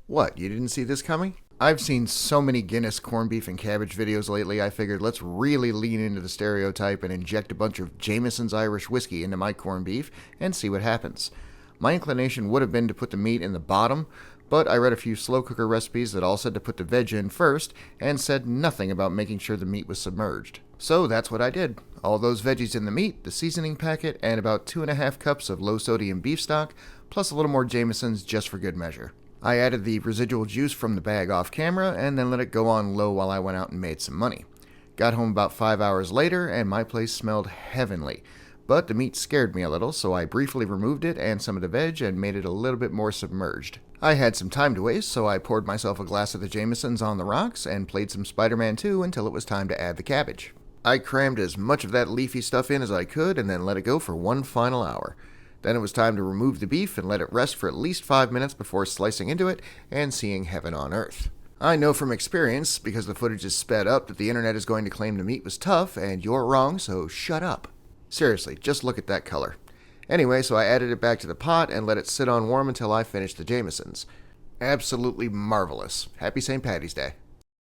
What, you didn't see this coming? I've seen so many Guinness corned beef and cabbage videos lately, I figured let's really lean into the stereotype and inject a bunch of Jameson's Irish whiskey into my corned beef and see what happens. My inclination would have been to put the meat in the bottom, but I read a few slow cooker recipes that all said to put the veg in first and said nothing about making sure the meat was submerged. So that's what I did. All those veggies in the meat, the seasoning packet, and about 2.5 cups of low sodium beef stock, plus a little more Jameson's just for good measure. I added the residual juice from the bag off camera and then let it go on low while I went out and made some money. Got home about 5 hours later and my place smelled heavenly. But the meat scared me a little, so I briefly removed it and some of the veg and made it a little bit more submerged. I had some time to waste, so I poured myself a glass of the Jamesons on the rocks and played some Spider-Man 2 until it was time to add the cabbage. I crammed as much of that leafy stuff in as I could and then let it go for one final hour. Then it was time to remove the beef and let it rest for at least 5 minutes before slicing into it and seeing heaven on earth. I know from experience, because the footage is sped up, that the internet is going to claim the meat was tough, and you're wrong, so shut up. Seriously, just look at that color. Anyway, so I added it back to the pot and let it sit on warm until I finished the Jamesons. Absolutely marvelous. Happy St. Paddy's Day.